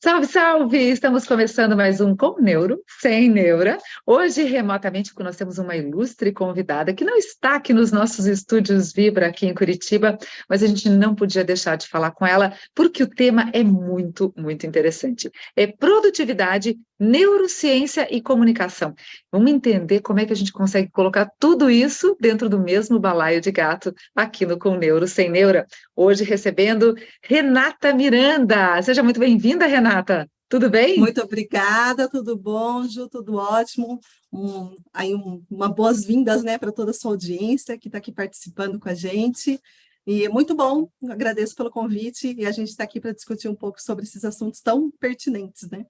Salve, salve! Estamos começando mais um Com Neuro, sem Neura. Hoje, remotamente, nós temos uma ilustre convidada que não está aqui nos nossos estúdios Vibra, aqui em Curitiba, mas a gente não podia deixar de falar com ela, porque o tema é muito, muito interessante. É produtividade, neurociência e comunicação. Vamos entender como é que a gente consegue colocar tudo isso dentro do mesmo balaio de gato aqui no Com Neuro, sem Neura. Hoje, recebendo Renata Miranda. Seja muito bem-vinda, Renata. Tudo bem? Muito obrigada, tudo bom, Ju, tudo ótimo. Uma boas-vindas, né, para toda a sua audiência que está aqui participando com a gente. E é muito bom, agradeço pelo convite e a gente está aqui para discutir um pouco sobre esses assuntos tão pertinentes, né?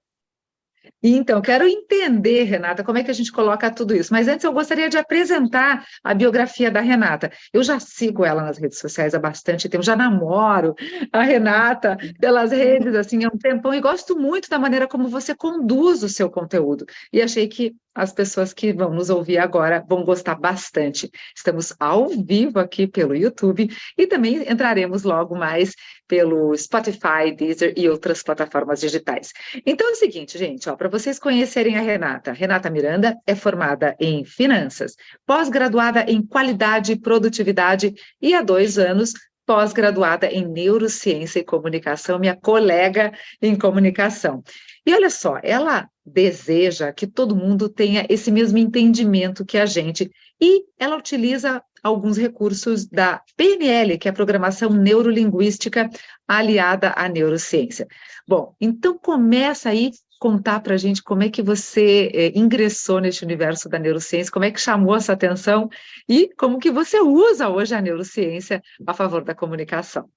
Então, quero entender, Renata, como é que a gente coloca tudo isso. Mas antes eu gostaria de apresentar a biografia da Renata. Eu já sigo ela nas redes sociais há bastante tempo, já namoro a Renata pelas redes assim há um tempão e gosto muito da maneira como você conduz o seu conteúdo. E achei que as pessoas que vão nos ouvir agora vão gostar bastante. Estamos ao vivo aqui pelo YouTube e também entraremos logo mais pelo Spotify, Deezer e outras plataformas digitais. Então é o seguinte, gente, para vocês conhecerem a Renata, Renata Miranda é formada em finanças, pós-graduada em qualidade e produtividade e há 2 anos pós-graduada em neurociência e comunicação, minha colega em comunicação. E olha só, ela deseja que todo mundo tenha esse mesmo entendimento que a gente, e ela utiliza alguns recursos da PNL, que é a Programação Neurolinguística aliada à neurociência. Bom, então começa aí contar para a gente como é que você ingressou neste universo da neurociência, como é que chamou essa atenção e como que você usa hoje a neurociência a favor da comunicação.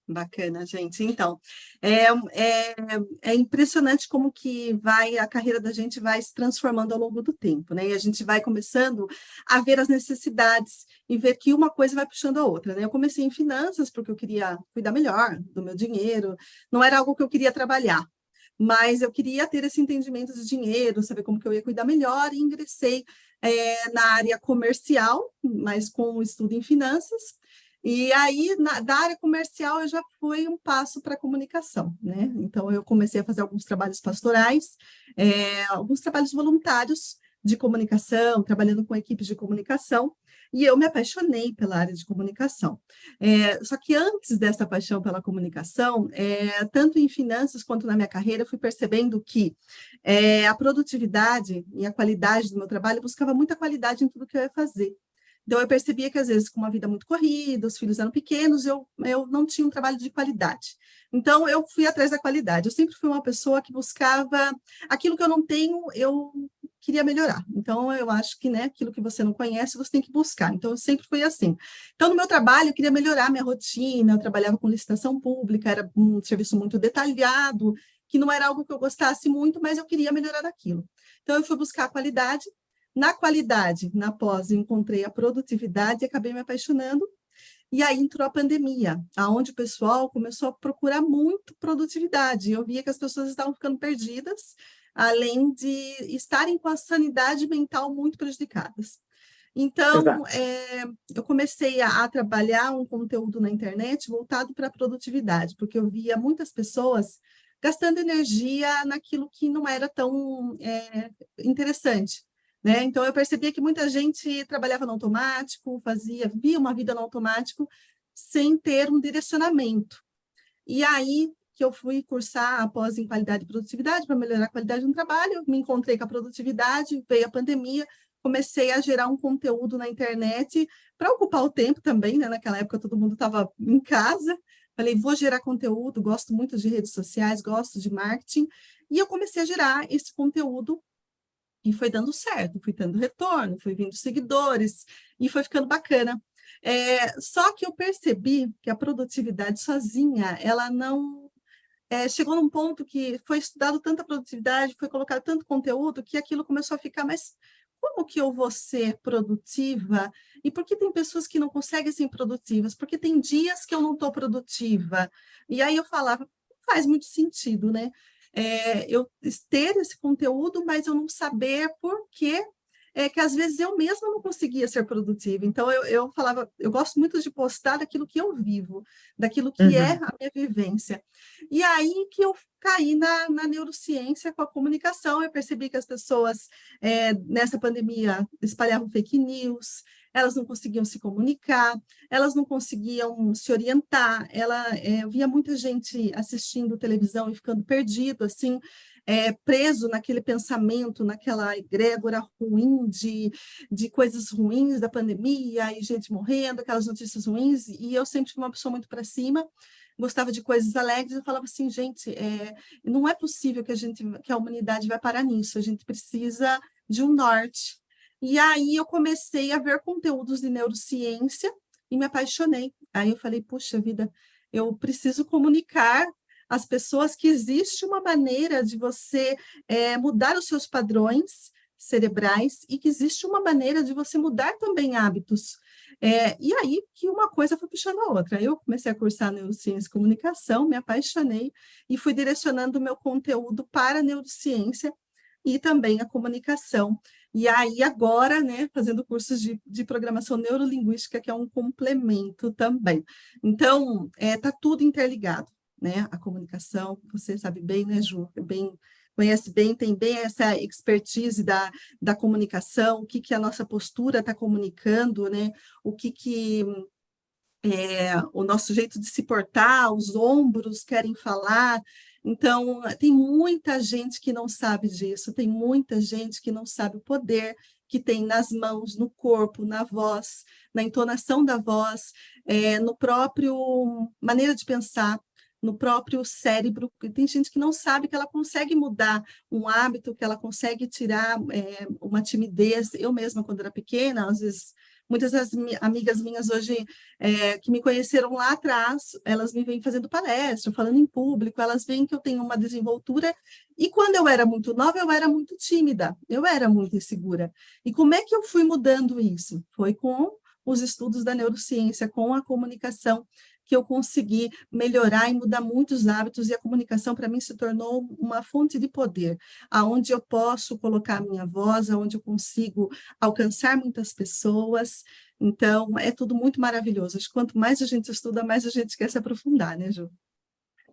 Bacana, gente. Então, é, é, é impressionante como que a carreira da gente vai se transformando ao longo do tempo, né? E a gente vai começando a ver as necessidades e ver que uma coisa vai puxando a outra, né? Eu comecei em finanças porque eu queria cuidar melhor do meu dinheiro, não era algo que eu queria trabalhar, mas eu queria ter esse entendimento de dinheiro, saber como que eu ia cuidar melhor, e ingressei na área comercial, mas com o estudo em finanças. E aí, da área comercial, eu já fui um passo para a comunicação, né? Então, eu comecei a fazer alguns trabalhos pastorais, alguns trabalhos voluntários de comunicação, trabalhando com equipes de comunicação, e eu me apaixonei pela área de comunicação. Só que antes dessa paixão pela comunicação, tanto em finanças quanto na minha carreira, eu fui percebendo que a produtividade e a qualidade do meu trabalho, eu buscava muita qualidade em tudo que eu ia fazer. Então, eu percebia que, às vezes, com uma vida muito corrida, os filhos eram pequenos, eu não tinha um trabalho de qualidade. Então, eu fui atrás da qualidade. Eu sempre fui uma pessoa que buscava aquilo que eu não tenho, eu queria melhorar. Então, eu acho que, né, aquilo que você não conhece, você tem que buscar. Então, eu sempre fui assim. Então, no meu trabalho, eu queria melhorar minha rotina, eu trabalhava com licitação pública, era um serviço muito detalhado, que não era algo que eu gostasse muito, mas eu queria melhorar aquilo. Então, eu fui buscar a qualidade. Na qualidade, na pós, encontrei a produtividade e acabei me apaixonando. E aí entrou a pandemia, aonde o pessoal começou a procurar muito produtividade. Eu via que as pessoas estavam ficando perdidas, além de estarem com a sanidade mental muito prejudicadas. Então, Exato. eu comecei a trabalhar um conteúdo na internet voltado para a produtividade, porque eu via muitas pessoas gastando energia naquilo que não era tão interessante, né? Então, eu percebia que muita gente trabalhava no automático, via uma vida no automático, sem ter um direcionamento. E aí que eu fui cursar após em qualidade e produtividade para melhorar a qualidade do trabalho, me encontrei com a produtividade, veio a pandemia, comecei a gerar um conteúdo na internet para ocupar o tempo também, né? Naquela época todo mundo estava em casa. Falei, vou gerar conteúdo, gosto muito de redes sociais, gosto de marketing, e eu comecei a gerar esse conteúdo e foi dando certo, fui tendo retorno, fui vindo seguidores e foi ficando bacana. Só que eu percebi que a produtividade sozinha, ela não chegou num ponto que foi estudado tanta produtividade, foi colocado tanto conteúdo, que aquilo começou a ficar, mas como que eu vou ser produtiva? E por que tem pessoas que não conseguem ser produtivas? Porque tem dias que eu não estou produtiva. E aí eu falava, não faz muito sentido, né? Eu ter esse conteúdo, mas eu não saber por que que às vezes eu mesma não conseguia ser produtiva. Então, eu falava, eu gosto muito de postar daquilo que eu vivo, daquilo que é Uhum. a minha vivência. E aí que eu caí na neurociência com a comunicação, eu percebi que as pessoas, nessa pandemia, espalhavam fake news, elas não conseguiam se comunicar, elas não conseguiam se orientar, eu via muita gente assistindo televisão e ficando perdido, assim, preso naquele pensamento, naquela egrégora ruim de coisas ruins da pandemia e gente morrendo, aquelas notícias ruins, e eu sempre fui uma pessoa muito para cima, gostava de coisas alegres, eu falava assim, gente, não é possível que a humanidade vai parar nisso, a gente precisa de um norte. E aí eu comecei a ver conteúdos de neurociência e me apaixonei. Aí eu falei, puxa vida, eu preciso comunicar às pessoas que existe uma maneira de você mudar os seus padrões cerebrais e que existe uma maneira de você mudar também hábitos. E aí que uma coisa foi puxando a outra. Eu comecei a cursar neurociência e comunicação, me apaixonei e fui direcionando o meu conteúdo para a neurociência e também a comunicação. E aí agora, né, fazendo cursos de programação neurolinguística, que é um complemento também. Então, tá tudo interligado, né? A comunicação, você sabe bem, né, Ju? Conhece bem, tem bem essa expertise da comunicação, o que a nossa postura está comunicando, né? O que o nosso jeito de se portar, os ombros querem falar. Então, tem muita gente que não sabe disso, tem muita gente que não sabe o poder que tem nas mãos, no corpo, na voz, na entonação da voz, no próprio maneira de pensar, no próprio cérebro. Tem gente que não sabe que ela consegue mudar um hábito, que ela consegue tirar uma timidez. Eu mesma, quando era pequena, às vezes muitas das amigas minhas hoje que me conheceram lá atrás, elas me vêm fazendo palestra, falando em público, elas veem que eu tenho uma desenvoltura, e quando eu era muito nova, eu era muito tímida, eu era muito insegura. E como é que eu fui mudando isso? Foi com os estudos da neurociência, com a comunicação, que eu consegui melhorar e mudar muitos hábitos, e a comunicação, para mim, se tornou uma fonte de poder, aonde eu posso colocar a minha voz, aonde eu consigo alcançar muitas pessoas. Então, é tudo muito maravilhoso. Acho que quanto mais a gente estuda, mais a gente quer se aprofundar, né, Ju?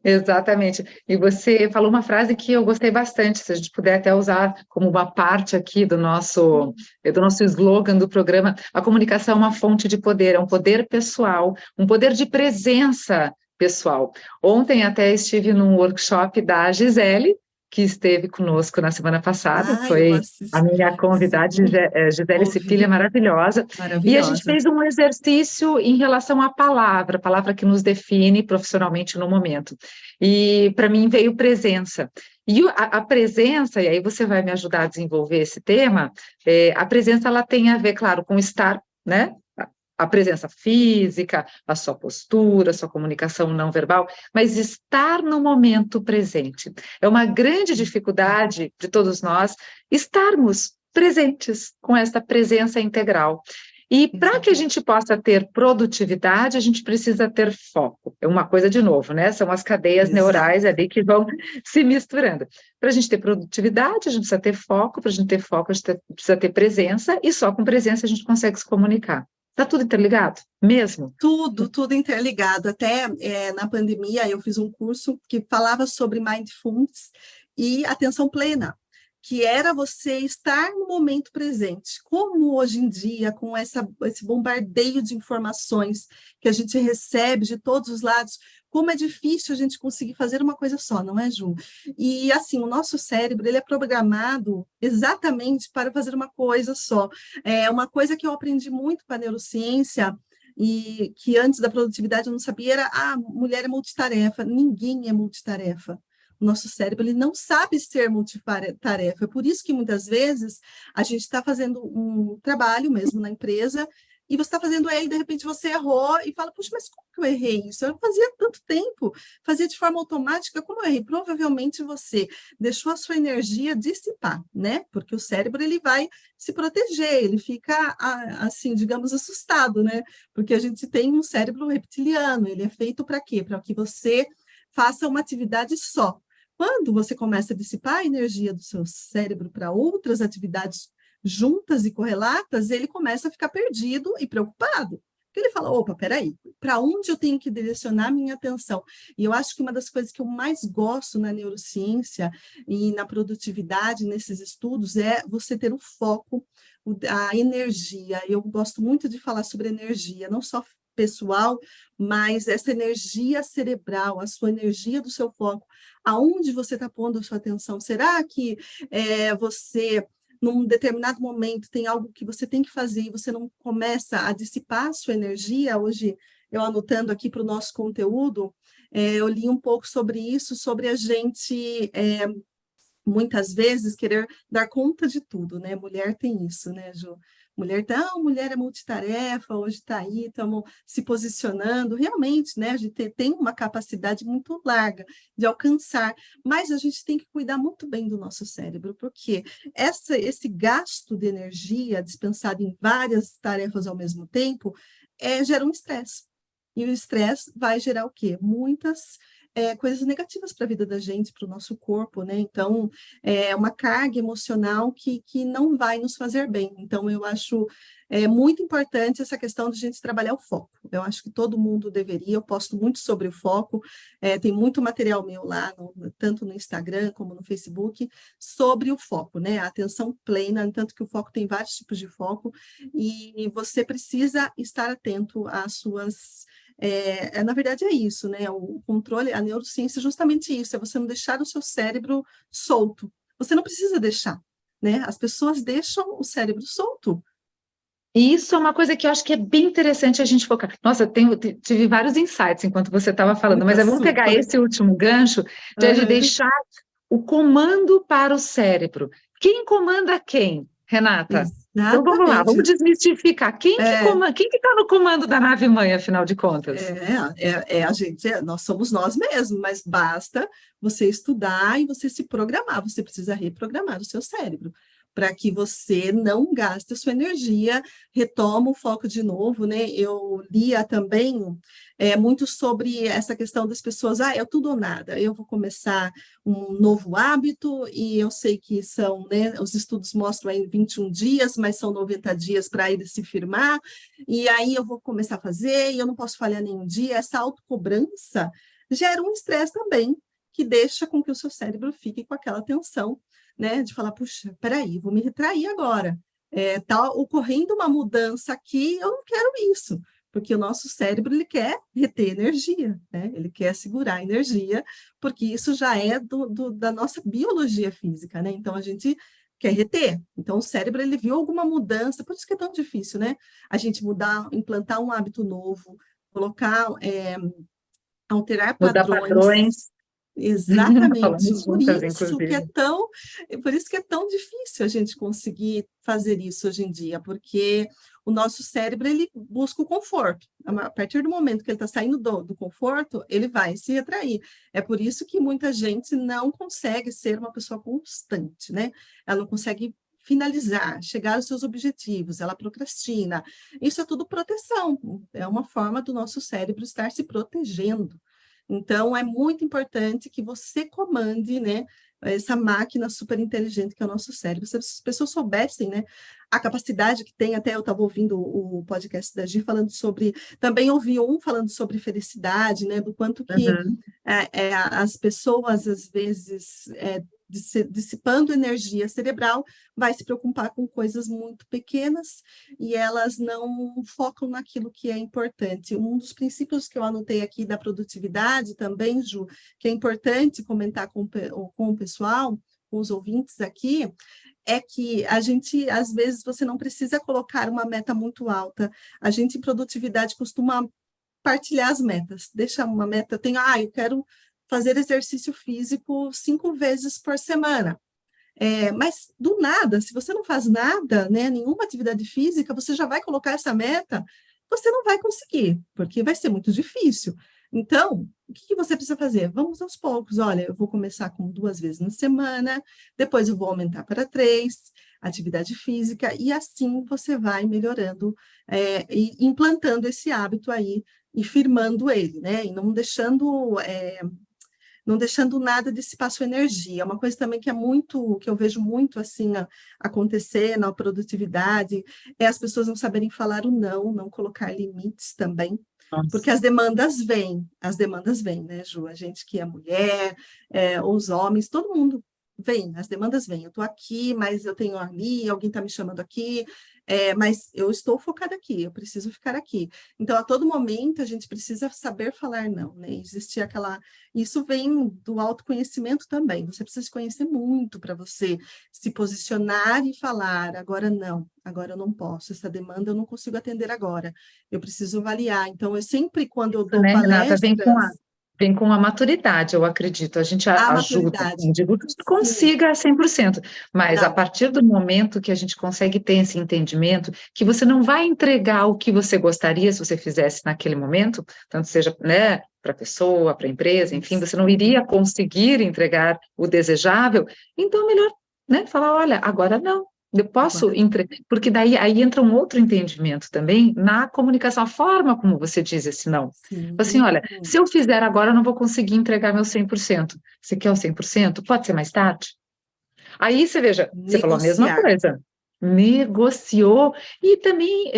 Exatamente. E você falou uma frase que eu gostei bastante, se a gente puder até usar como uma parte aqui do nosso slogan do programa, a comunicação é uma fonte de poder, é um poder pessoal, um poder de presença pessoal. Ontem até estive num workshop da Gisele, que esteve conosco na semana passada, Ah, eu foi a assisti, minha convidada, sim, Gisele Cipilha, ouvi, maravilhosa, e a gente maravilhosa. fez um exercício em relação à palavra que nos define profissionalmente no momento. E para mim veio presença. E a presença, e aí você vai me ajudar a desenvolver esse tema, a presença ela tem a ver, claro, com estar, né? A presença física, a sua postura, a sua comunicação não verbal, mas estar no momento presente. É uma grande dificuldade de todos nós estarmos presentes com essa presença integral. E para que a Exatamente. gente possa ter produtividade, a gente precisa ter foco. É uma coisa de novo, né? São as cadeias neurais Exato. ali que vão se misturando. Para a gente ter produtividade, a gente precisa ter foco, para a gente ter foco, a gente precisa ter presença, e só com presença a gente consegue se comunicar. Está tudo interligado? Mesmo? Tudo interligado. Até na pandemia eu fiz um curso que falava sobre mindfulness e atenção plena, que era você estar no momento presente. Como hoje em dia, com esse bombardeio de informações que a gente recebe de todos os lados, como é difícil a gente conseguir fazer uma coisa só, não é, Ju? E assim, o nosso cérebro ele é programado exatamente para fazer uma coisa só. É uma coisa que eu aprendi muito com a neurociência e que antes da produtividade eu não sabia, era a mulher é multitarefa. Ninguém é multitarefa. O nosso cérebro ele não sabe ser multitarefa. É por isso que muitas vezes a gente está fazendo um trabalho mesmo na empresa e você está fazendo ele, de repente você errou e fala, puxa, mas como que eu errei isso? Eu fazia tanto tempo, fazia de forma automática, como eu errei? Provavelmente você deixou a sua energia dissipar, né? Porque o cérebro ele vai se proteger, ele fica assim, digamos, assustado, né? Porque a gente tem um cérebro reptiliano, ele é feito para quê? Para que você faça uma atividade só. Quando você começa a dissipar a energia do seu cérebro para outras atividades juntas e correlatas, ele começa a ficar perdido e preocupado. Porque ele fala, opa, peraí, para onde eu tenho que direcionar minha atenção? E eu acho que uma das coisas que eu mais gosto na neurociência e na produtividade, nesses estudos, é você ter o foco, a energia. Eu gosto muito de falar sobre energia, não só pessoal, mas essa energia cerebral, a sua energia do seu foco, aonde você está pondo a sua atenção? Será que você num determinado momento tem algo que você tem que fazer e você não começa a dissipar a sua energia? Hoje, eu anotando aqui para o nosso conteúdo, eu li um pouco sobre isso, sobre a gente, muitas vezes, querer dar conta de tudo, né? Mulher tem isso, né, Ju? Mulher é multitarefa, hoje está aí, estamos se posicionando, realmente, né? A gente tem uma capacidade muito larga de alcançar, mas a gente tem que cuidar muito bem do nosso cérebro, porque esse gasto de energia dispensado em várias tarefas ao mesmo tempo gera um estresse. E o estresse vai gerar o quê? Muitas coisas negativas para a vida da gente, para o nosso corpo, né? Então, é uma carga emocional que não vai nos fazer bem. Então, eu acho muito importante essa questão de a gente trabalhar o foco. Eu acho que todo mundo deveria, eu posto muito sobre o foco, tem muito material meu lá, tanto no Instagram como no Facebook, sobre o foco, né? A atenção plena, tanto que o foco tem vários tipos de foco, e você precisa estar atento às suas na verdade é isso, né? O controle, a neurociência é justamente isso, é você não deixar o seu cérebro solto. Você não precisa deixar, né? As pessoas deixam o cérebro solto. E isso é uma coisa que eu acho que é bem interessante a gente focar. Nossa, tive vários insights enquanto você estava falando, Muito mas vamos pegar açúcar. esse último gancho de deixar o comando para o cérebro. Quem comanda quem, Renata? Então vamos lá, vamos Exatamente. desmistificar. Quem que comanda, quem que está no comando da nave-mãe, afinal de contas? A gente, nós somos nós mesmos, mas basta você estudar e você se programar. Você precisa reprogramar o seu cérebro para que você não gaste a sua energia, retoma o foco de novo, né? Eu lia também muito sobre essa questão das pessoas, é tudo ou nada, eu vou começar um novo hábito, e eu sei que são, né, os estudos mostram aí 21 dias, mas são 90 dias para ele se firmar, e aí eu vou começar a fazer, e eu não posso falhar nenhum dia. Essa autocobrança gera um estresse também, que deixa com que o seu cérebro fique com aquela tensão, né, de falar, puxa, peraí, vou me retrair agora. Tá ocorrendo uma mudança aqui, eu não quero isso, porque o nosso cérebro ele quer reter energia, né? Ele quer segurar energia, porque isso já é da nossa biologia física, né? Então a gente quer reter. Então o cérebro ele viu alguma mudança, por isso que é tão difícil, né? A gente mudar, implantar um hábito novo, colocar, alterar Mudar padrões. padrões. Exatamente, Falamos juntas, inclusive. por isso que é tão difícil a gente conseguir fazer isso hoje em dia, porque o nosso cérebro ele busca o conforto. A partir do momento que ele está saindo do conforto, ele vai se retrair. É por isso que muita gente não consegue ser uma pessoa constante, né? Ela não consegue finalizar, chegar aos seus objetivos, ela procrastina. Isso é tudo proteção, é uma forma do nosso cérebro estar se protegendo. Então, é muito importante que você comande, né, essa máquina super inteligente que é o nosso cérebro. Se as pessoas soubessem, né, a capacidade que tem, até eu estava ouvindo o podcast da Gi falando sobre, também ouvi um falando sobre felicidade, né, do quanto que as pessoas, às vezes, dissipando energia cerebral, vai se preocupar com coisas muito pequenas e elas não focam naquilo que é importante. Um dos princípios que eu anotei aqui da produtividade também, Ju, que é importante comentar com o pessoal, com os ouvintes aqui, é que a gente, às vezes, você não precisa colocar uma meta muito alta. A gente, em produtividade, costuma partilhar as metas. Deixa uma meta, eu quero fazer exercício físico 5 vezes por semana. Mas, do nada, se você não faz nada, né, nenhuma atividade física, você já vai colocar essa meta, você não vai conseguir, porque vai ser muito difícil. Então, o que você precisa fazer? Vamos aos poucos. Olha, eu vou começar com 2 vezes na semana, depois eu vou aumentar para 3, atividade física, e assim você vai melhorando e implantando esse hábito aí e firmando ele, né? E não deixando não deixando nada dissipar sua energia. É uma coisa também que é muito, que eu vejo muito assim acontecer na produtividade, é as pessoas não saberem falar o não, não colocar limites também. Porque Nossa. as demandas vêm, né, Ju? A gente que é mulher, os homens, todo mundo vem, as demandas vêm. Eu estou aqui, mas eu tenho ali, alguém está me chamando aqui, mas eu estou focada aqui, eu preciso ficar aqui. Então, a todo momento, a gente precisa saber falar não, né? Existir aquela. Isso vem do autoconhecimento também. Você precisa se conhecer muito para você se posicionar e falar: agora não, agora eu não posso, essa demanda eu não consigo atender agora, eu preciso avaliar. Então, eu sempre, quando eu dou Né, Renata, palestras, vem com a maturidade, eu acredito. A gente a ajuda, não maturidade. digo que você Sim, consiga 100%, mas a não, partir do momento que a gente consegue ter esse entendimento, que você não vai entregar o que você gostaria se você fizesse naquele momento, tanto seja, né, para a pessoa, para a empresa, enfim, isso. você não iria conseguir entregar o desejável, então é melhor, né, falar, olha, agora não. Eu posso, Agora não. porque daí aí entra um outro entendimento também na comunicação, a forma como você diz esse não. Assim, Sim, olha, se eu fizer agora, eu não vou conseguir entregar meu 100%. Você quer o 100%? Pode ser mais tarde? Aí você veja, você falou a mesma negociar. coisa. Negociou e também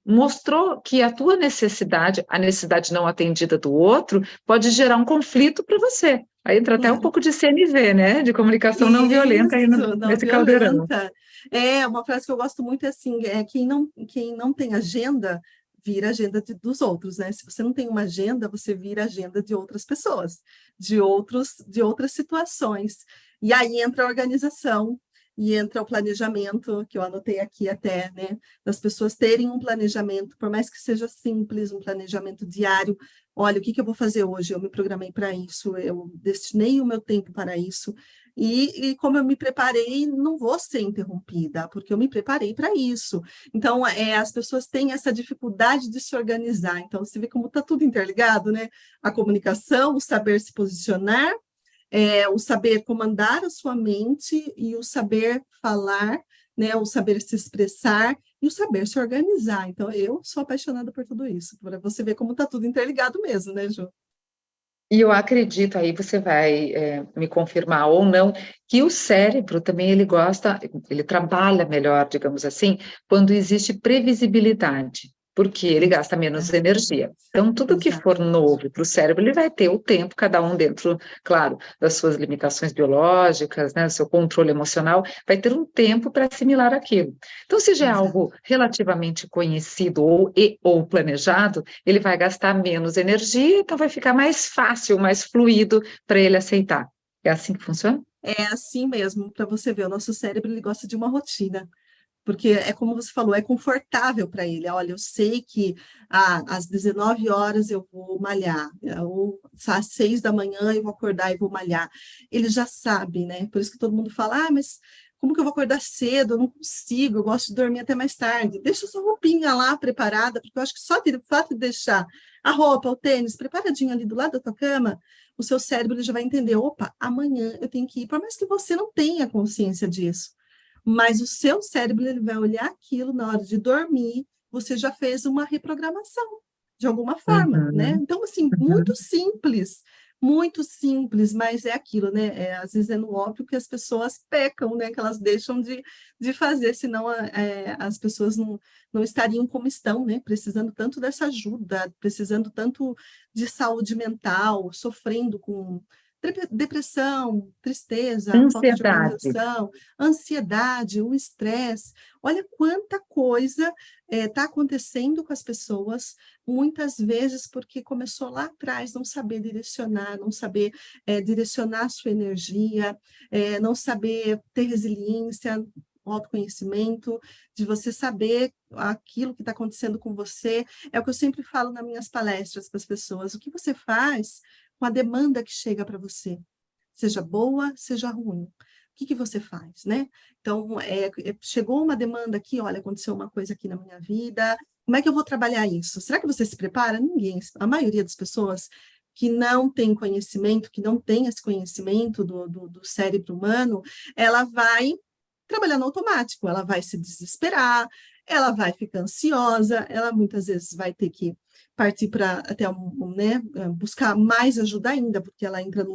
mostrou que a tua necessidade, a necessidade não atendida do outro, pode gerar um conflito para você. Aí entra até um Claro. pouco de CNV, né? De comunicação não violenta aí Isso, não nesse caldeirão. violenta. É uma frase que eu gosto muito é assim, quem não tem agenda vira agenda dos outros, né? Se você não tem uma agenda, você vira agenda de outras pessoas, de outras situações. E aí entra a organização e entra o planejamento, que eu anotei aqui até, né? Das pessoas terem um planejamento, por mais que seja simples, um planejamento diário. Olha, o que que eu vou fazer hoje? Eu me programei para isso, eu destinei o meu tempo para isso. E como eu me preparei, não vou ser interrompida, porque eu me preparei para isso. Então, as pessoas têm essa dificuldade de se organizar. Então, você vê como está tudo interligado, né? A comunicação, o saber se posicionar, o saber comandar a sua mente e o saber falar, né? O saber se expressar e o saber se organizar. Então, eu sou apaixonada por tudo isso, para você ver como está tudo interligado mesmo, né, Ju? E eu acredito, aí você vai me confirmar ou não, que o cérebro também ele gosta, ele trabalha melhor, digamos assim, quando existe previsibilidade, porque ele gasta menos energia. Exatamente. Então, tudo que for Exatamente. novo para o cérebro, ele vai ter o tempo, cada um dentro, claro, das suas limitações biológicas, né, do seu controle emocional, vai ter um tempo para assimilar aquilo. Então, se já é Exato. algo relativamente conhecido ou planejado, ele vai gastar menos energia, então vai ficar mais fácil, mais fluido para ele aceitar. É assim que funciona? É assim mesmo, para você ver, o nosso cérebro ele gosta de uma rotina, porque é como você falou, é confortável para ele. Olha, eu sei que às 19 horas eu vou malhar, ou às 6 da manhã eu vou acordar e vou malhar. Ele já sabe, né? Por isso que todo mundo fala, mas como que eu vou acordar cedo? Eu não consigo, eu gosto de dormir até mais tarde. Deixa sua roupinha lá preparada, porque eu acho que só o fato de deixar a roupa, o tênis preparadinho ali do lado da tua cama, o seu cérebro ele já vai entender, opa, amanhã eu tenho que ir, por mais que você não tenha consciência disso. Mas o seu cérebro ele vai olhar aquilo na hora de dormir, você já fez uma reprogramação de alguma forma, né? Uhum, Então, assim, uhum. muito simples, mas é aquilo, né? Às vezes é no óbvio que as pessoas pecam, né? Que elas deixam de fazer, senão as pessoas não estariam como estão, né? Precisando tanto dessa ajuda, precisando tanto de saúde mental, sofrendo com depressão, tristeza, falta de Ansiedade. organização, ansiedade, o estresse. Olha quanta coisa está acontecendo com as pessoas, muitas vezes porque começou lá atrás, não saber direcionar, não saber direcionar a sua energia, não saber ter resiliência, autoconhecimento, de você saber aquilo que está acontecendo com você. É o que eu sempre falo nas minhas palestras para as pessoas. O que você faz com a demanda que chega para você? Seja boa, seja ruim. O que que você faz, né? Então, chegou uma demanda aqui, olha, aconteceu uma coisa aqui na minha vida, como é que eu vou trabalhar isso? Será que você se prepara? Ninguém. A maioria das pessoas que não tem conhecimento, que não tem esse conhecimento do cérebro humano, ela vai trabalhar no automático, ela vai se desesperar, ela vai ficar ansiosa, ela muitas vezes vai ter que partir para até né, buscar mais ajuda ainda, porque ela entra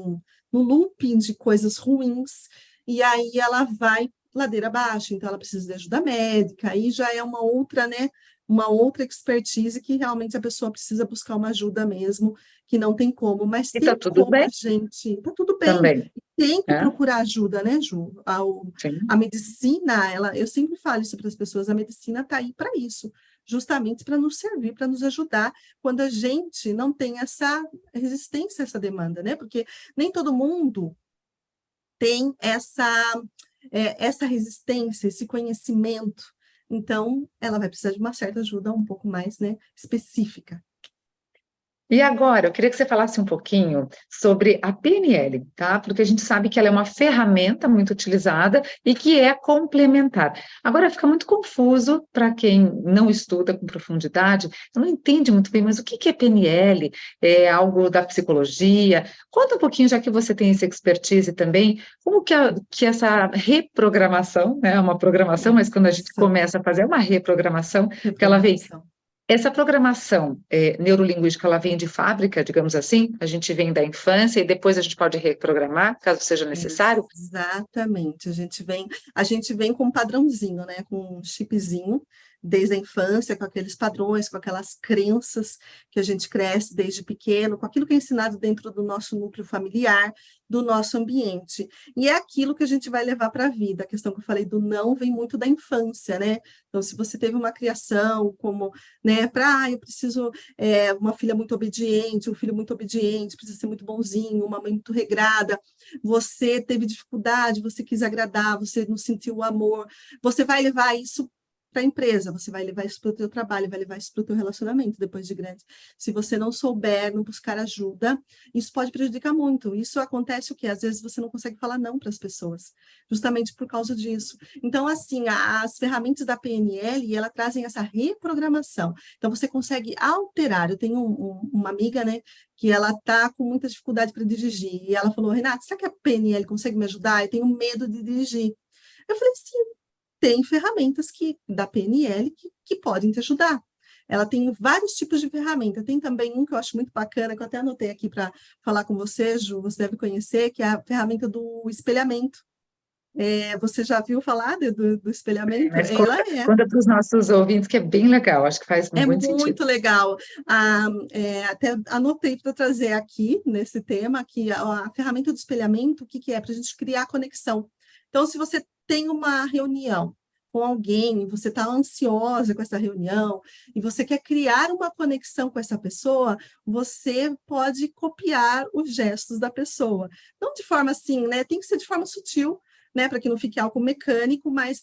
no looping de coisas ruins, e aí ela vai ladeira abaixo, então ela precisa de ajuda médica, aí já é uma outra, né, uma outra expertise que realmente a pessoa precisa buscar uma ajuda mesmo, que não tem como, mas E tá tem tudo como a bem gente, tá tudo bem, também, tem que né? procurar ajuda, né, Ju? Sim. A medicina, eu sempre falo isso para as pessoas, a medicina está aí para isso, justamente para nos servir, para nos ajudar, quando a gente não tem essa resistência a essa demanda, né? Porque nem todo mundo tem essa resistência, esse conhecimento. Então, ela vai precisar de uma certa ajuda um pouco mais, né, específica. E agora, eu queria que você falasse um pouquinho sobre a PNL, tá? Porque a gente sabe que ela é uma ferramenta muito utilizada e que é complementar. Agora, fica muito confuso para quem não estuda com profundidade, não entende muito bem, mas o que é PNL? É algo da psicologia? Conta um pouquinho, já que você tem essa expertise também, como que essa reprogramação, né? É uma programação, mas quando a gente Isso, começa a fazer uma reprogramação, que ela vem reprogramação. essa programação neurolinguística, ela vem de fábrica, digamos assim, a gente vem da infância e depois a gente pode reprogramar, caso seja necessário. Exatamente. A gente vem com um padrãozinho, né? Com um chipzinho desde a infância, com aqueles padrões, com aquelas crenças que a gente cresce desde pequeno, com aquilo que é ensinado dentro do nosso núcleo familiar, do nosso ambiente. E é aquilo que a gente vai levar para a vida. A questão que eu falei do não vem muito da infância, né? Então, se você teve uma criação como, né, eu preciso uma filha muito obediente, um filho muito obediente, precisa ser muito bonzinho, uma mãe muito regrada, você teve dificuldade, você quis agradar, você não sentiu o amor, você vai levar isso para a empresa, você vai levar isso para o teu trabalho, vai levar isso para o teu relacionamento depois de grande. Se você não souber, não buscar ajuda, isso pode prejudicar muito. Isso acontece o quê? Às vezes você não consegue falar não para as pessoas, justamente por causa disso. Então, assim, as ferramentas da PNL, ela trazem essa reprogramação. Então, você consegue alterar. Eu tenho uma amiga, né, que ela está com muita dificuldade para dirigir, e ela falou, Renata, será que a PNL consegue me ajudar? Eu tenho medo de dirigir. Eu falei, sim, tem ferramentas da PNL que podem te ajudar. Ela tem vários tipos de ferramenta. Tem também um que eu acho muito bacana, que eu até anotei aqui para falar com você, Ju, você deve conhecer, que é a ferramenta do espelhamento. Você já viu falar do espelhamento? Mas conta para os nossos ouvintes que é bem legal, acho que faz É muito sentido. muito legal. Até anotei para trazer aqui, nesse tema, que a ferramenta do espelhamento, o que é? Para a gente criar conexão. Então, se você tem uma reunião com alguém, você está ansiosa com essa reunião, e você quer criar uma conexão com essa pessoa, você pode copiar os gestos da pessoa. Não de forma assim, né? Tem que ser de forma sutil, né? Para que não fique algo mecânico, mas,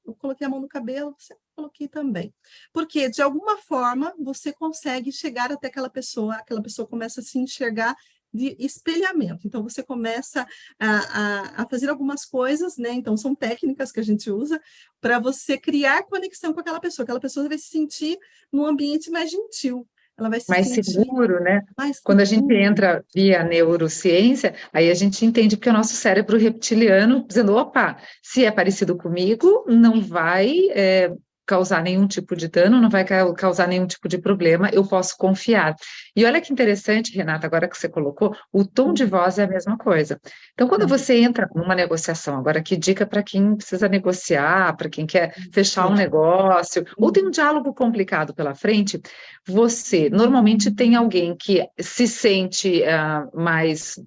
eu coloquei a mão no cabelo, você coloquei também. Porque, de alguma forma, você consegue chegar até aquela pessoa começa a se enxergar de espelhamento. Então, você começa a fazer algumas coisas, né? Então, são técnicas que a gente usa para você criar conexão com aquela pessoa vai se sentir num ambiente mais gentil, ela vai se Mais sentir seguro, né? mais Quando a gente seguro. entra via neurociência, aí a gente entende que o nosso cérebro reptiliano dizendo, opa, se é parecido comigo, não vai causar nenhum tipo de dano, não vai causar nenhum tipo de problema, eu posso confiar. E olha que interessante, Renata, agora que você colocou, o tom de voz é a mesma coisa. Então, quando Também. você entra numa negociação, agora que dica para quem precisa negociar, para quem quer fechar um Isso. negócio, ou tem um diálogo complicado pela frente, você normalmente tem alguém que se sente mais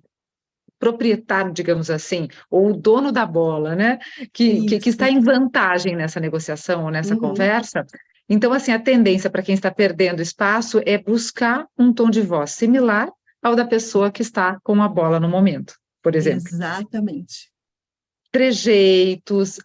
proprietário, digamos assim, ou o dono da bola, né? Que está Isso. em vantagem nessa negociação ou nessa Uhum. conversa. Então, assim, a tendência para quem está perdendo espaço é buscar um tom de voz similar ao da pessoa que está com a bola no momento, por exemplo. Exatamente. Trejeitos,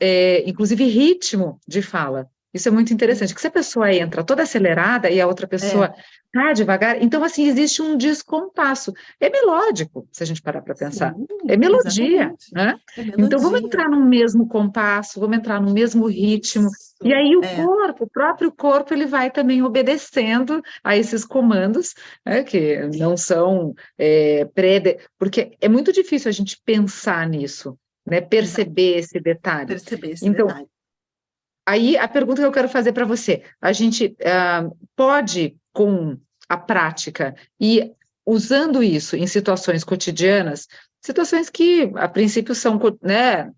inclusive ritmo de fala. Isso é muito interessante, que se a pessoa entra toda acelerada e a outra É, pessoa tá devagar, então, assim, existe um descompasso. É melódico, se a gente parar para pensar. sim, É melodia, exatamente. né? É Então, vamos melodia. entrar no mesmo compasso, vamos entrar no mesmo ritmo, e Isso. aí o próprio corpo, ele vai também obedecendo a esses comandos, né, que não são porque é muito difícil a gente pensar nisso, né, Exato. perceber esse detalhe. Perceber esse Então, detalhe. aí a pergunta que eu quero fazer para você, a gente pode, com a prática e usando isso em situações cotidianas, situações que, a princípio, são, né,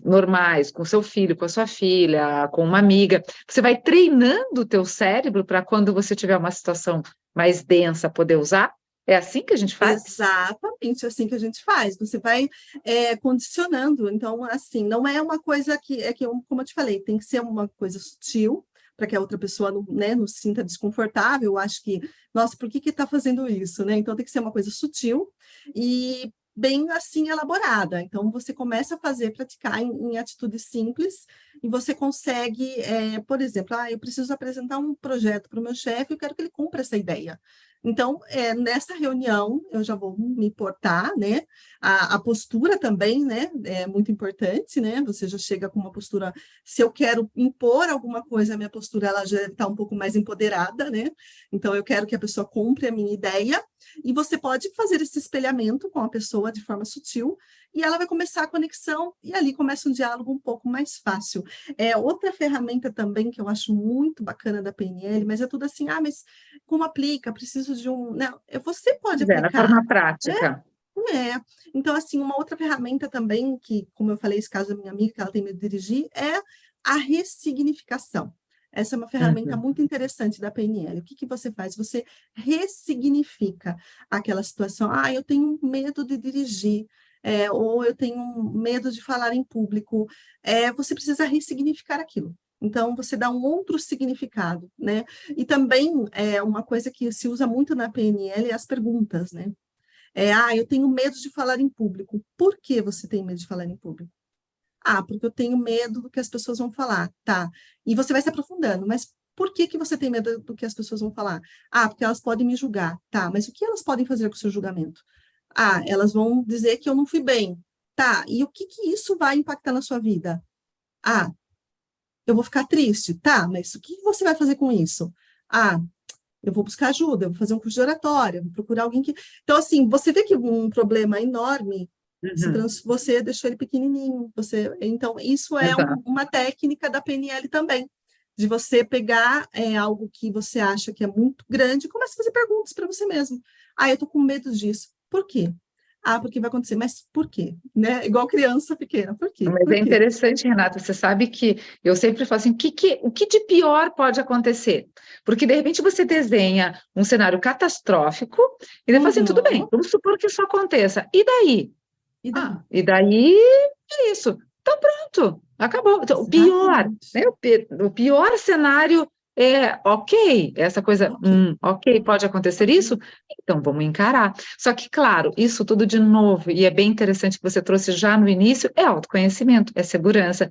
normais, com seu filho, com a sua filha, com uma amiga. Você vai treinando o teu cérebro para quando você tiver uma situação mais densa poder usar? É assim que a gente faz? Exatamente assim que a gente faz. Você vai condicionando. Então, assim, não é uma coisa como eu te falei, tem que ser uma coisa sutil para que a outra pessoa não, né, não se sinta desconfortável. Eu acho que, nossa, por que está fazendo isso, né? Então tem que ser uma coisa sutil e bem assim elaborada. Então você começa a fazer, praticar em atitudes simples e você consegue, por exemplo, eu preciso apresentar um projeto para o meu chefe, eu quero que ele cumpra essa ideia. Então, nessa reunião, eu já vou me importar, né? A postura também, né? É muito importante, né? Você já chega com uma postura. Se eu quero impor alguma coisa, a minha postura ela já está um pouco mais empoderada, né? Então, eu quero que a pessoa cumpra a minha ideia, e você pode fazer esse espelhamento com a pessoa de forma sutil, e ela vai começar a conexão, e ali começa um diálogo um pouco mais fácil. Outra ferramenta também que eu acho muito bacana da PNL, mas é tudo assim, mas como aplica? Preciso de um. Não, você pode Na aplicar. forma prática. É. Então, assim, uma outra ferramenta também, que, como eu falei, esse caso da minha amiga, que ela tem medo de dirigir, é a ressignificação. Essa é uma ferramenta Uhum. muito interessante da PNL. O que que você faz? Você ressignifica aquela situação. Eu tenho medo de dirigir, ou eu tenho medo de falar em público. Você precisa ressignificar aquilo. Então, você dá um outro significado, né? E também, uma coisa que se usa muito na PNL é as perguntas, né? Eu tenho medo de falar em público. Por que você tem medo de falar em público? Porque eu tenho medo do que as pessoas vão falar. Tá. E você vai se aprofundando, mas por que que você tem medo do que as pessoas vão falar? Porque elas podem me julgar. Tá, mas o que elas podem fazer com o seu julgamento? Elas vão dizer que eu não fui bem. Tá, e o que que isso vai impactar na sua vida? Ah, eu vou ficar triste. Tá, mas o que você vai fazer com isso? Ah, eu vou buscar ajuda, eu vou fazer um curso de oratória, vou procurar alguém que. Então, assim, você vê que um problema enorme, Uhum. você deixou ele pequenininho. Então, isso é Exato. uma técnica da PNL também, de você pegar algo que você acha que é muito grande e começa a fazer perguntas para você mesmo. Eu estou com medo disso. Por quê? Porque vai acontecer, mas por quê? Né? Igual criança pequena. Por quê? Mas Por é quê? interessante, Renata, você sabe que eu sempre falo assim, o que de pior pode acontecer? Porque, de repente, você desenha um cenário catastrófico e depois assim, tudo bem, Uhum. vamos supor que isso aconteça. E daí? E daí? E daí é isso. Então, pronto, acabou. Então, o pior, Exatamente. né? O pior cenário é ok, essa coisa, Ok. ok, pode acontecer Ok. isso? Então vamos encarar. Só que, claro, isso tudo de novo, e é bem interessante que você trouxe já no início, é autoconhecimento, é segurança,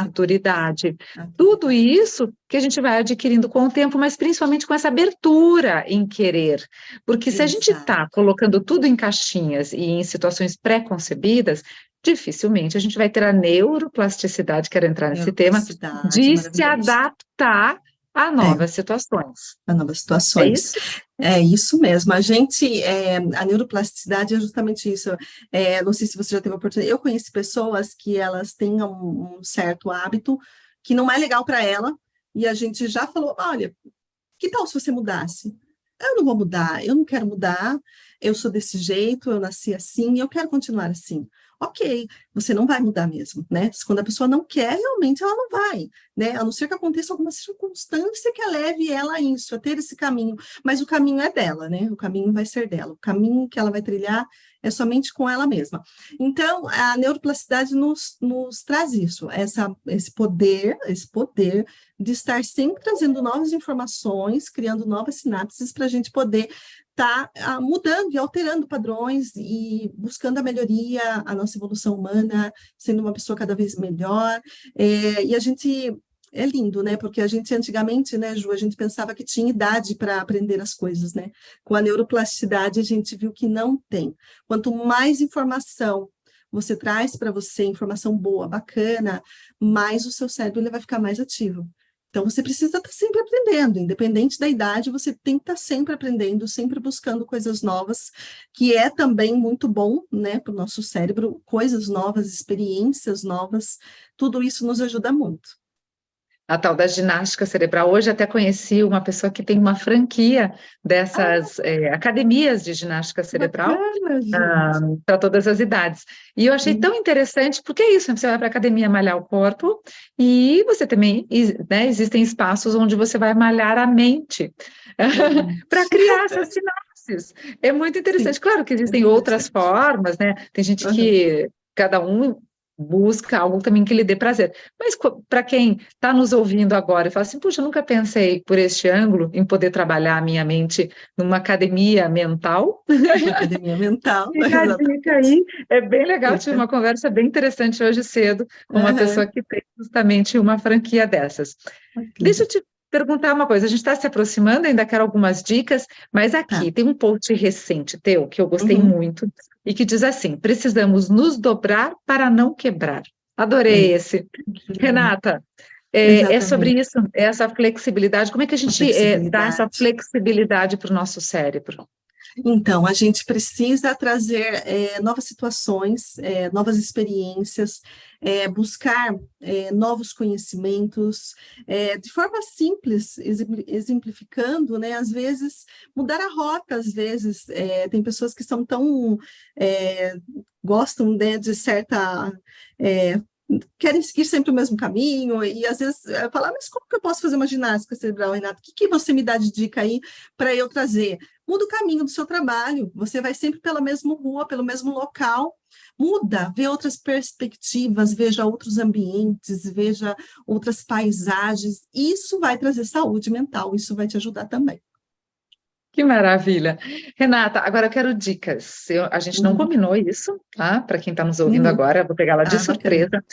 maturidade. Tudo Maturidade. isso que a gente vai adquirindo com o tempo, mas principalmente com essa abertura em querer. Porque se a gente está Exato. colocando tudo em caixinhas e em situações pré-concebidas, dificilmente a gente vai ter a neuroplasticidade, quero entrar nesse tema, Neuroplasticidade, de se maravilhoso. adaptar a É, novas situações. para novas É situações. isso? É isso mesmo. A neuroplasticidade é justamente isso. Não sei se você já teve a oportunidade. Eu conheci pessoas que elas têm um certo hábito que não é legal para ela, e a gente já falou: olha, que tal se você mudasse? Eu não vou mudar, eu não quero mudar, eu sou desse jeito, eu nasci assim, eu quero continuar assim. Ok, você não vai mudar mesmo, né? Quando a pessoa não quer, realmente ela não vai, né? A não ser que aconteça alguma circunstância que a leve ela a isso, a ter esse caminho. Mas o caminho é dela, né? O caminho vai ser dela. O caminho que ela vai trilhar é somente com ela mesma. Então, a neuroplasticidade nos traz isso, esse poder de estar sempre trazendo novas informações, criando novas sinapses para a gente poder estar mudando e alterando padrões e buscando a melhoria, a nossa evolução humana, sendo uma pessoa cada vez melhor. E a gente é lindo, né? Porque a gente antigamente, né, Ju, a gente pensava que tinha idade para aprender as coisas, né? Com a neuroplasticidade, a gente viu que não tem. Quanto mais informação você traz para você, informação boa, bacana, mais o seu cérebro ele vai ficar mais ativo. Então, você precisa estar sempre aprendendo, independente da idade, você tem que estar sempre aprendendo, sempre buscando coisas novas, que é também muito bom, né, para o nosso cérebro, coisas novas, experiências novas, tudo isso nos ajuda muito. a tal da ginástica cerebral. Hoje até conheci uma pessoa que tem uma franquia dessas academias de ginástica cerebral Bacana, gente. para todas as idades. E eu achei Hum, tão interessante, porque é isso, você vai para a academia malhar o corpo, e você também, né, existem espaços onde você vai malhar a mente, para gente. criar essas sinapses. É muito Sim, interessante. Claro que é existem outras interessante. formas, né? Tem gente Aham. que cada um busca algo também que lhe dê prazer. Mas para quem está nos ouvindo agora e fala assim, puxa, eu nunca pensei por este ângulo em poder trabalhar a minha mente numa academia mental. Uma academia mental, Fica a dica exatamente. aí, é bem legal. Tive Fica. uma conversa bem interessante hoje cedo com uma pessoa Aham. que tem justamente uma franquia dessas. Deixa Bacana. eu te perguntar uma coisa, a gente está se aproximando, ainda quero algumas dicas, mas Tá. aqui tem um post recente teu que eu gostei Uhum. muito e que diz assim: precisamos nos dobrar para não quebrar. É, Adorei esse. Renata, é sobre exatamente. isso, é essa flexibilidade. Como é que a A gente dá essa flexibilidade. flexibilidade para o nosso cérebro? Então, a gente precisa trazer novas situações, novas experiências, buscar novos conhecimentos, de forma simples, exemplificando, né? Às vezes, mudar a rota, às vezes, tem pessoas que são tão, é, gostam, né, de certa... é, querem seguir sempre o mesmo caminho, e às vezes falar, mas como que eu posso fazer uma ginástica cerebral, Renato? O que que você me dá de dica aí para eu trazer? Muda o caminho do seu trabalho, você vai sempre pela mesma rua, pelo mesmo local, muda, vê outras perspectivas, veja outros ambientes, veja outras paisagens, isso vai trazer saúde mental, isso vai te ajudar também. Que maravilha. Renata, agora eu quero dicas. A gente não Uhum, combinou isso, tá? Para quem está nos ouvindo uhum. agora, eu vou pegar ela de Ah, bacana. surpresa,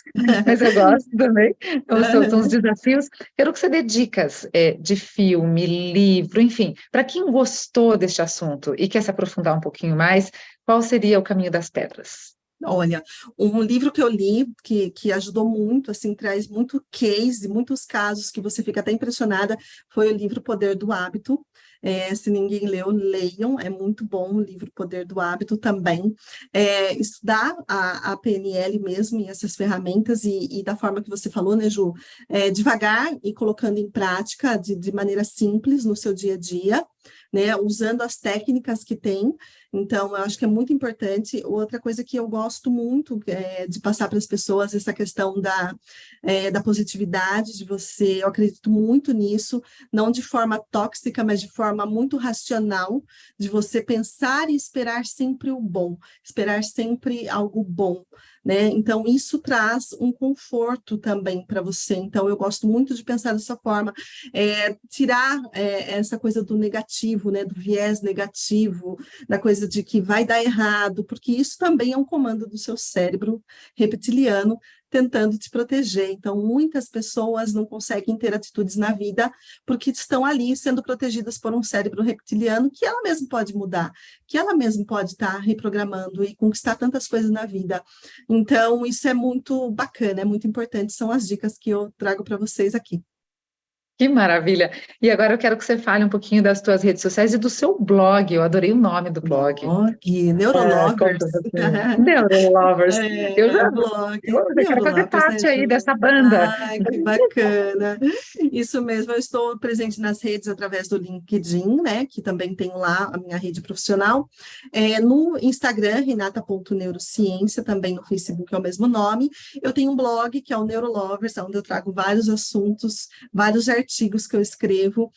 mas eu gosto também. Então, são os desafios. Quero que você dê dicas de filme, livro, enfim. Para quem gostou deste assunto e quer se aprofundar um pouquinho mais, qual seria o caminho das pedras? Olha, um livro que eu li que ajudou muito, assim, traz muito case, muitos casos que você fica até impressionada, foi o livro Poder do Hábito. Se ninguém leu, leiam, é muito bom o livro Poder do Hábito também. Estudar a PNL mesmo e essas ferramentas, e da forma que você falou, né, Ju? Devagar e colocando em prática de maneira simples no seu dia a dia, né, usando as técnicas que tem. Então, eu acho que é muito importante. Outra coisa que eu gosto muito de passar para as pessoas, essa questão da positividade, de você, eu acredito muito nisso, não de forma tóxica, mas de forma muito racional, de você pensar e esperar sempre o bom, esperar sempre algo bom, né? Então, isso traz um conforto também para você. Então, eu gosto muito de pensar dessa forma, tirar essa coisa do negativo, né? Do viés negativo, da coisa de que vai dar errado, porque isso também é um comando do seu cérebro reptiliano tentando te proteger. Então, muitas pessoas não conseguem ter atitudes na vida porque estão ali sendo protegidas por um cérebro reptiliano que ela mesma pode mudar, que ela mesma pode estar reprogramando e conquistar tantas coisas na vida. Então, isso é muito bacana, é muito importante, são as dicas que eu trago para vocês aqui. Que maravilha. E agora eu quero que você fale um pouquinho das tuas redes sociais e do seu blog. Eu adorei o nome do blog. Blog, Neurolovers. Conta um pouquinho. Neurolovers. Eu já, O blog, eu já quero fazer Neurolovers, né, parte aí Ju? dessa banda. Ai, que bacana. Isso mesmo, eu estou presente nas redes através do LinkedIn, né, que também tenho lá a minha rede profissional. No Instagram, renata.neurociência, também no Facebook é o mesmo nome. Eu tenho um blog, que é o Neurolovers, onde eu trago vários assuntos, vários artigos que eu escrevo.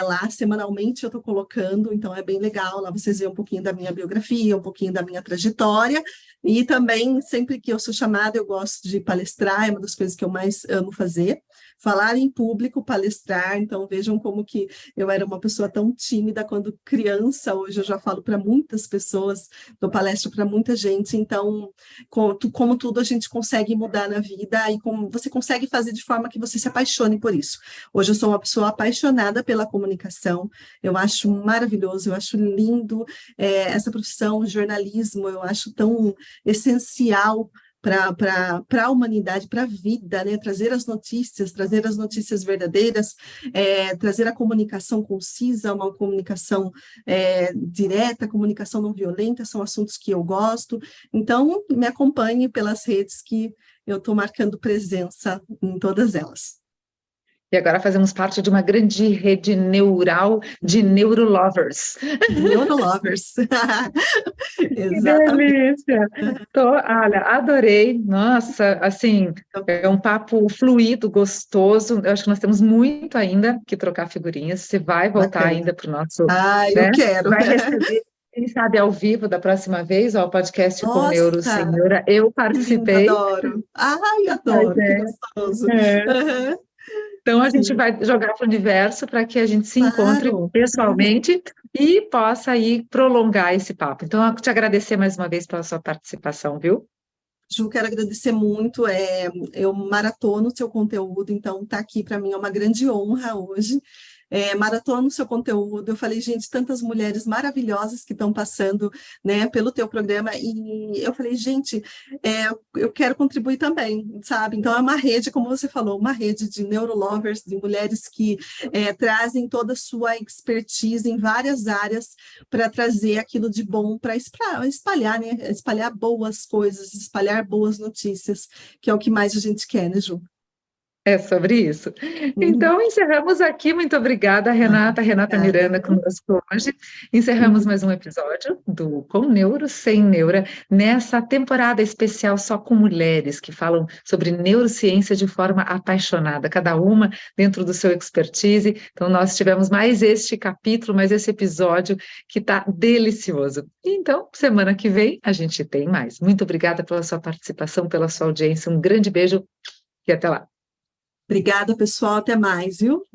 Lá, semanalmente, eu estou colocando, então é bem legal. Lá vocês veem um pouquinho da minha biografia, um pouquinho da minha trajetória. E também, sempre que eu sou chamada, eu gosto de palestrar, é uma das coisas que eu mais amo fazer. Falar em público, palestrar, então vejam como que eu era uma pessoa tão tímida quando criança, hoje eu já falo para muitas pessoas, dou palestra para muita gente, então, como tudo a gente consegue mudar na vida e como você consegue fazer de forma que você se apaixone por isso. Hoje eu sou uma pessoa apaixonada pela comunicação, eu acho maravilhoso, eu acho lindo essa profissão, jornalismo, eu acho tão essencial para a humanidade, para a vida, né? Trazer as notícias verdadeiras, trazer a comunicação concisa, uma comunicação direta, comunicação não violenta, são assuntos que eu gosto. Então, me acompanhe pelas redes que eu estou marcando presença em todas elas. E agora fazemos parte de uma grande rede neural de neurolovers. Neurolovers. Que Exatamente. delícia! Olha, adorei. Nossa, assim, é um papo fluido, gostoso. Eu acho que nós temos muito ainda que trocar figurinhas. Você vai voltar Bacana. ainda para o nosso, Ah, eu né? quero. Vai receber, quem sabe, ao vivo da próxima vez, ó, o podcast com Neuro Nossa, Senhora. Eu que lindo, participei. adoro. Ai, Pois adoro, que é. gostoso. É. Aham, Então, a gente sim, vai jogar para o universo para que a gente se encontre claro. pessoalmente e possa aí prolongar esse papo. Então, eu te agradecer mais uma vez pela sua participação, viu? Ju, quero agradecer muito. Eu maratono o seu conteúdo, então tá aqui para mim é uma grande honra hoje. Maratono o seu conteúdo. Eu falei, gente, tantas mulheres maravilhosas que estão passando, né, pelo teu programa, e eu falei, gente, eu quero contribuir também, sabe? Então é uma rede, como você falou, uma rede de neurolovers, de mulheres que trazem toda a sua expertise em várias áreas para trazer aquilo de bom para espalhar, né? Espalhar boas coisas, espalhar boas notícias, que é o que mais a gente quer, né, Ju? É sobre isso. Uhum. Então, encerramos aqui. Muito obrigada, Ah, Renata obrigada. Miranda, conosco hoje. Encerramos Uhum. mais um episódio do Com Neuro, Sem Neura, nessa temporada especial só com mulheres que falam sobre neurociência de forma apaixonada, cada uma dentro do seu expertise. Então, nós tivemos mais este capítulo, mais esse episódio que está delicioso. Então, semana que vem a gente tem mais. Muito obrigada pela sua participação, pela sua audiência. Um grande beijo e até lá. Obrigada, pessoal. Até mais, viu?